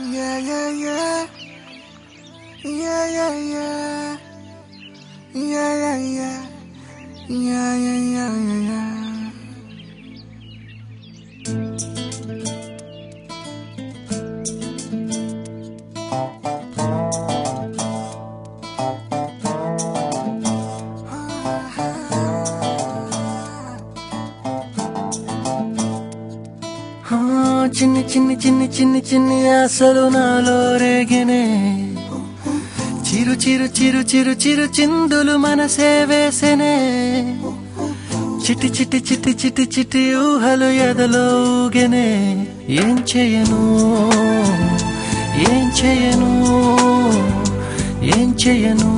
Yeah, yeah, yeah. Yeah, yeah, yeah. Yeah, yeah, yeah. Yeah, yeah, yeah, yeah, yeah. చిన్ని చిన్ని చిన్ని చిన్ని చిన్ని ఆశలు నాలో రేగినే చిరు చిరు చిరు చిరు చిరు చిందులు మనసే వేసెనే చిటి చిటి చిటి చిటి చిటి ఊహలు ఎదలో ఊగెనే ఏం చేయను ఏం చేయను ఏం చేయను